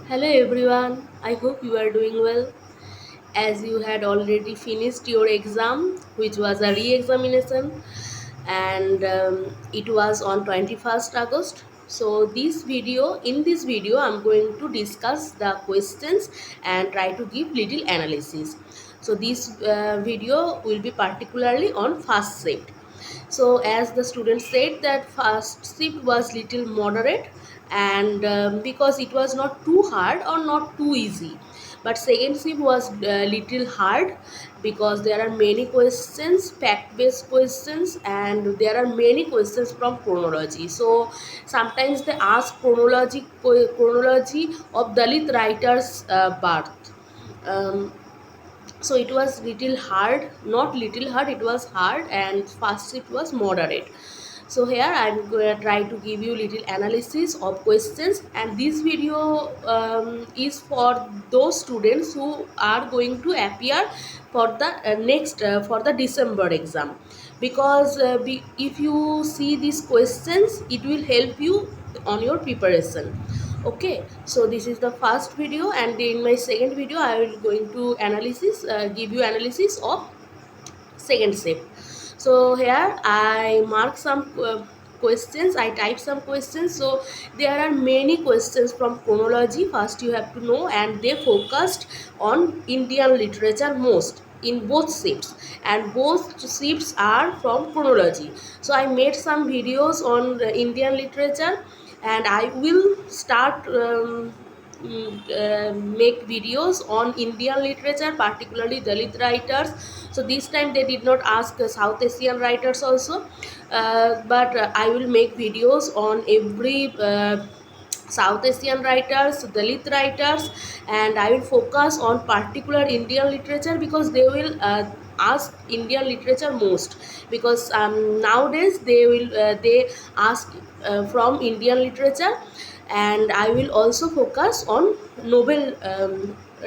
Hello everyone, I hope you are doing well. As you had already finished your exam, which was a re-examination, and it was on 21st August. So in this video, I'm going to discuss the questions and try to give little analysis. So this video will be particularly on first shift. So as the student said that first shift was little moderate, and because it was not too hard or not too easy, but second shift was little hard because there are many questions, fact based questions, and there are many questions from chronology. So sometimes they ask chronology of Dalit writers birth. um, so it was little hard, not little hard, it was hard, and first it was moderate. So here I'm going to try to give you little analysis of questions, and this video is for those students who are going to appear for the next for the December exam, because if you see these questions it will help you on your preparation. Okay, so this is the first video, and in my second video I will going to give you analysis of second step. So here I mark some questions, I type some questions. So there are many questions from chronology, first you have to know, and they focused on Indian literature most in both shifts, and both shifts are from chronology. So I made some videos on Indian literature, and I will start make videos on Indian literature, particularly Dalit writers. So this time they did not ask South Asian writers also, but I will make videos on every South Asian writers, Dalit writers, and I will focus on particular Indian literature because they will ask Indian literature most, because nowadays they ask from Indian literature. And I will also focus on Nobel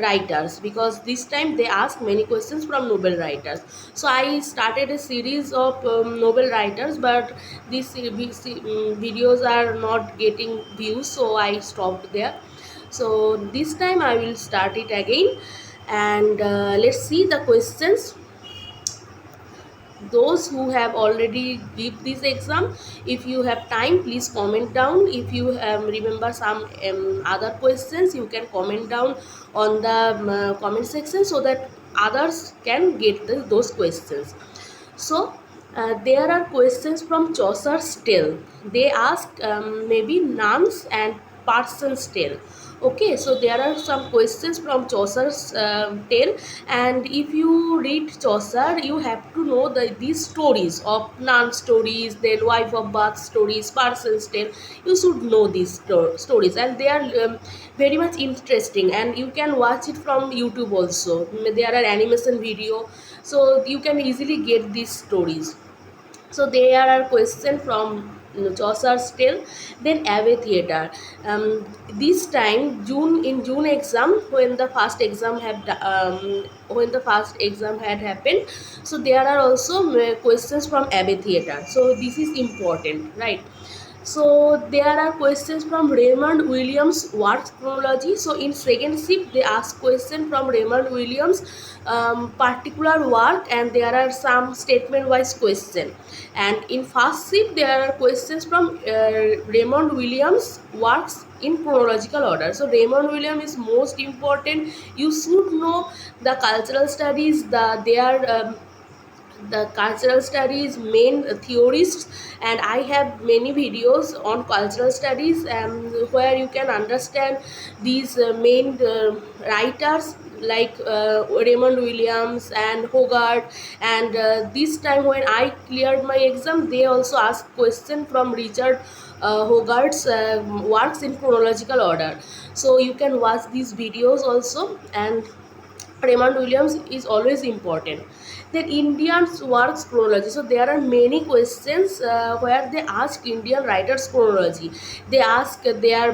writers, because this time they ask many questions from Nobel writers. So I started a series of Nobel writers, but these videos are not getting views, so I stopped there. So this time I will start it again, and let's see the questions. Those who have already give this exam, if you have time, please comment down. If you remember some other questions, you can comment down on the comment section, so that others can get those questions. So there are questions from Chaucer's tale. They ask maybe nuns and parson's tale. Okay, so there are some questions from Chaucer's tale, and if you read Chaucer, you have to know these stories of nun stories, then wife of Bath stories, parson's tale. You should know these stories, and they are very much interesting, and you can watch it from YouTube also. There are animation video, so you can easily get these stories. So there are questions from Chaucer's tale. Then Abbey Theatre. This time June exam, when the first exam had happened, so there are also questions from Abbey Theatre. So this is important, right? So there are questions from Raymond Williams' works chronology. So in second shift they ask question from Raymond Williams' particular work, and there are some statement wise question. And in first shift there are questions from Raymond Williams' works in chronological order. So Raymond Williams is most important. You should know the cultural studies, the cultural studies main theorists, and I have many videos on cultural studies where you can understand these main writers like Raymond Williams and Hogarth. And this time when I cleared my exam, they also asked question from Richard Hogarth's works in chronological order. So you can watch these videos also, and Raymond Williams is always important. Then Indians works chronology. So there are many questions where they ask Indian writers chronology. They ask their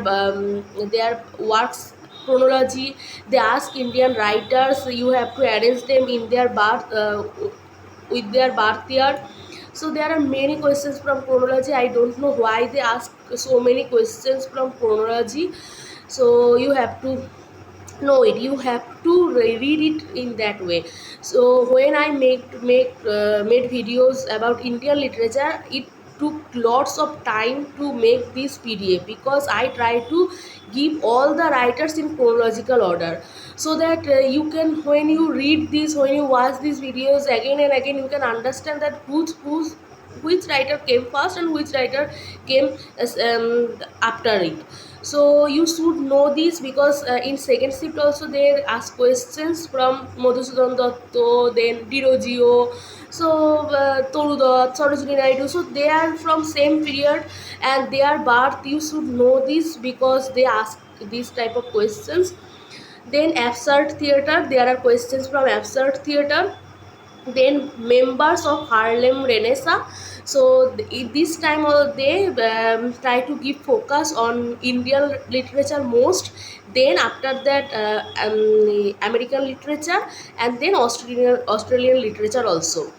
works chronology. They ask Indian writers. You have to arrange them in their birth with their birth year. So there are many questions from chronology. I don't know why they ask so many questions from chronology. so you have to know it, you have to read it in that way. So when I made videos about Indian literature, it took lots of time to make this PDF, because I try to give all the writers in chronological order, so that you can, when you read this, when you watch these videos again and again, you can understand that which writer came first and which writer came after it. So you should know this, because in second shift also they ask questions from Madhusudan Datto, then Dirojio, so Toru Dutt, Sarojini Naidu, so they are from same period, and their birth you should know this, because they ask these type of questions. Then absurd theatre, there are questions from absurd theatre. Then members of Harlem Renaissance, so this time they try to give focus on Indian literature most, then after that American literature, and then Australian literature also.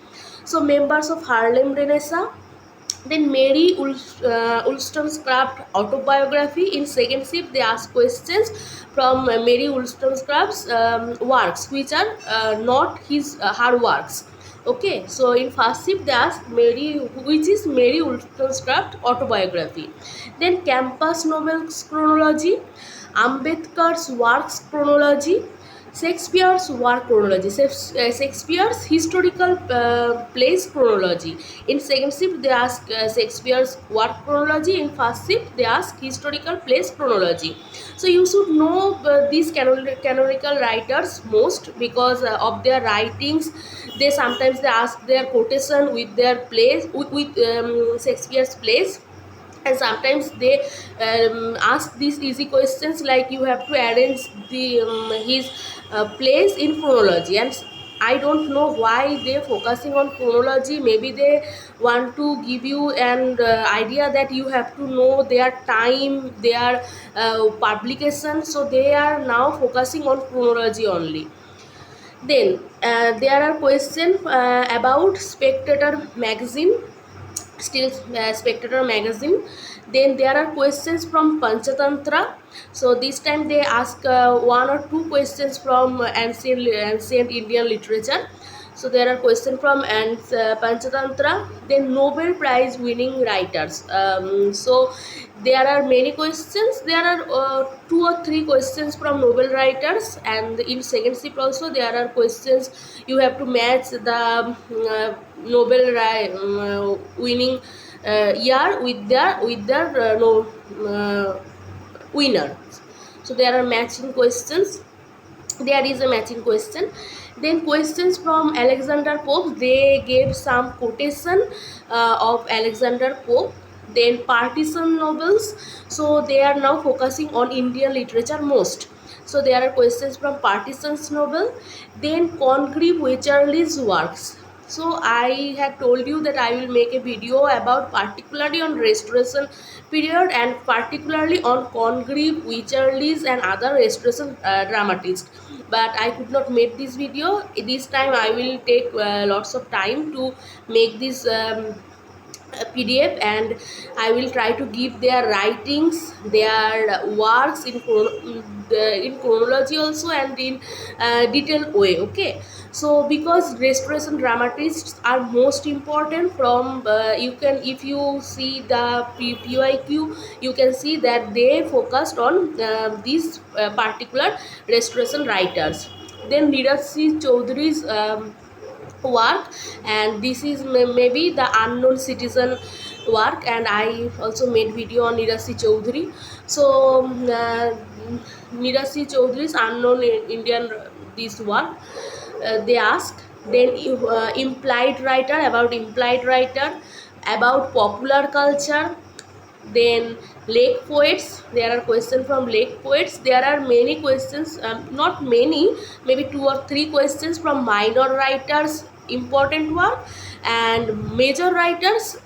So members of Harlem Renaissance. Then Mary Wollstonecraft autobiography. In second shift, they ask questions from Mary Wollstonecraft's works, which are not his her works. Okay, so in first shift they ask Mary, which is Mary Wollstonecraft autobiography. Then campus novels chronology, Ambedkar's works chronology, Shakespeare's work chronology, Shakespeare's historical plays chronology. In second shift, they ask Shakespeare's work chronology. In first shift, they ask historical plays chronology. So you should know these canonical writers most, because of their writings. They sometimes they ask their quotation with their plays, with Shakespeare's plays, and sometimes they ask these easy questions like you have to arrange the his place in chronology. And I don't know why they focusing on chronology. Maybe they want to give you an idea that you have to know their time, their publication, so they are now focusing on chronology only. Then there are questions about Spectator magazine, still Spectator magazine. Then there are questions from Panchatantra. So this time they ask one or two questions from ancient Indian literature. So there are questions from Panchatantra. Then Nobel Prize winning writers. So there are many questions. There are two or three questions from Nobel writers, and in second shift also there are questions. You have to match the Nobel winning year with their no, winner. So there are matching questions. There is a matching question. Then questions from Alexander Pope, they gave some quotation of Alexander Pope. Then partisan novels, so they are now focusing on Indian literature most. So there are questions from Partisans novel. Then Congreve Wycherley's works. So I had told you that I will make a video about particularly on restoration period, and particularly on Congreve Wycherley's and other restoration dramatists, but I could not make this video. This time I will take lots of time to make this PDF, and I will try to give their writings, their works in chronology also, and in detailed way. Okay, so because restoration dramatists are most important from you can, if you see the PYQ, you can see that they focused on these particular restoration writers. Then Neeraj C. Chaudhary's work, and this is maybe the unknown citizen work, and I also made video on Neeraj C. Chaudhary. So Neeraj C. Chaudhary's unknown Indian this work they ask. Then implied writer, about implied writer, about popular culture. Then lake poets, there are questions from lake poets. There are many questions, not many, maybe two or three questions from minor writers important work, and major writers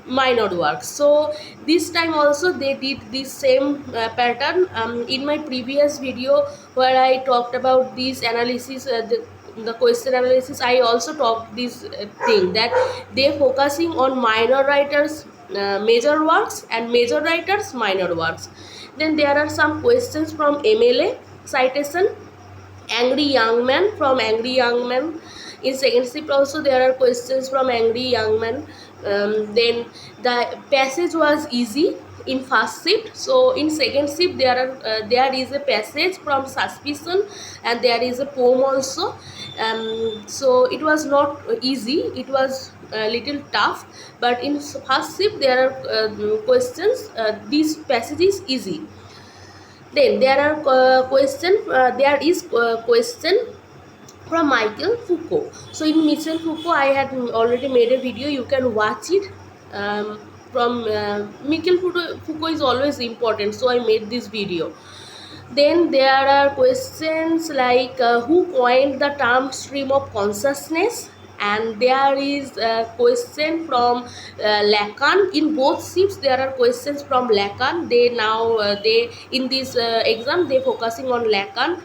minor works. So this time also they did this same pattern. In my previous video where I talked about this analysis, the question analysis, I also talked this thing that they focusing on minor writers major works, and major writers minor works. Then there are some questions from MLA citation. Angry young man, from angry young man. In second shift also there are questions from angry young man. Then the passage was easy in first shift, so in second shift there is a passage from suspicion, and there is a poem also. So it was not easy, it was a little tough, but in first shift there are questions, this passage is easy. Then there are there is question from Michael Foucault. So in Michel Foucault, I had already made a video. You can watch it. From Michel Foucault is always important, so I made this video. Then there are questions like who coined the term stream of consciousness, and there is a question from Lacan. In both shifts there are questions from Lacan. They in this exam they focusing on Lacan.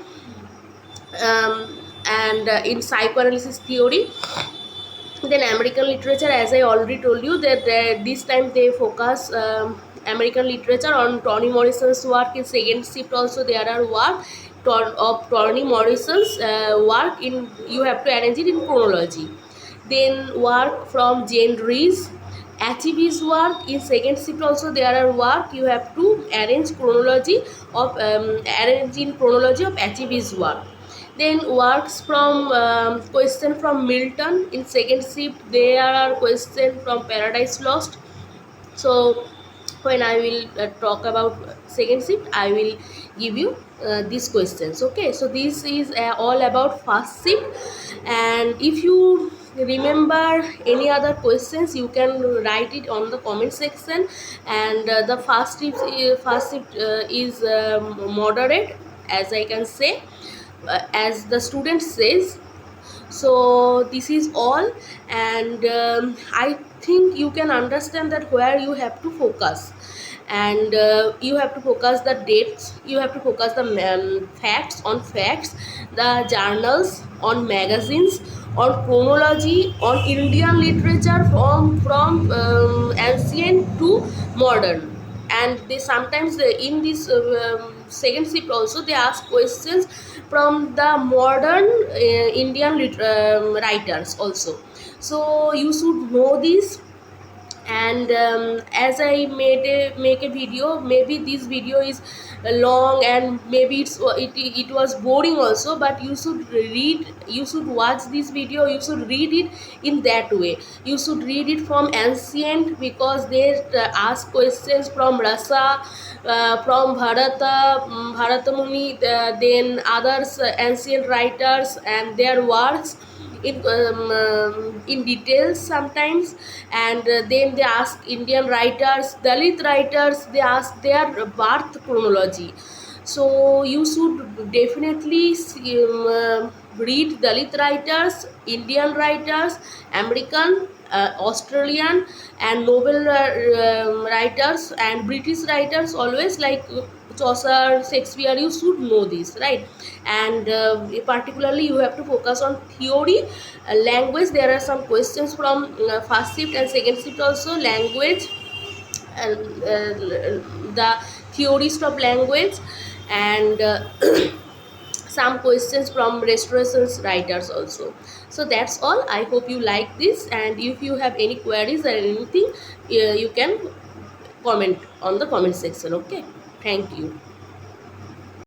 And in psychoanalysis theory. Then American literature, as I already told you, that this time they focus American literature on Toni Morrison's work. In second shift also there are work of Toni Morrison's work. In you have to arrange it in chronology. Then work from Jane Rees, Achiev's work. In second shift also there are work, you have to arrange chronology of arrange in chronology of Achiev's work. Then works from question from Milton. In second shift there are question from Paradise Lost. So when I will talk about second shift, I will give you these questions. Okay, so this is all about first shift, and if you remember any other questions you can write it on the comment section. And the first shift is moderate, as I can say, as the student says. So this is all, and I think you can understand that where you have to focus, and you have to focus the dates, you have to focus the facts on facts, the journals on magazines, on chronology, on Indian literature from ancient to modern. And they sometimes in this second shift also they ask questions from the modern Indian writers also. So you should know this. And as I make a video, maybe this video is long and maybe it was boring also, but you should read, you should watch this video, you should read it in that way. You should read it from ancient, because they ask questions from Rasa, from Bharata Muni, then others ancient writers and their works in details sometimes. And then they ask Indian writers, Dalit writers, they ask their birth chronology. So you should definitely read Dalit writers, Indian writers, American, Australian and Nobel writers and British writers, always like Chaucer, Shakespeare. You should know this, right? And particularly you have to focus on theory, language. There are some questions from first shift and second shift also. Language and the theorist of language, and some questions from restorations writers also. So that's all. I hope you like this, and if you have any queries or anything, you can comment on the comment section. Okay, thank you.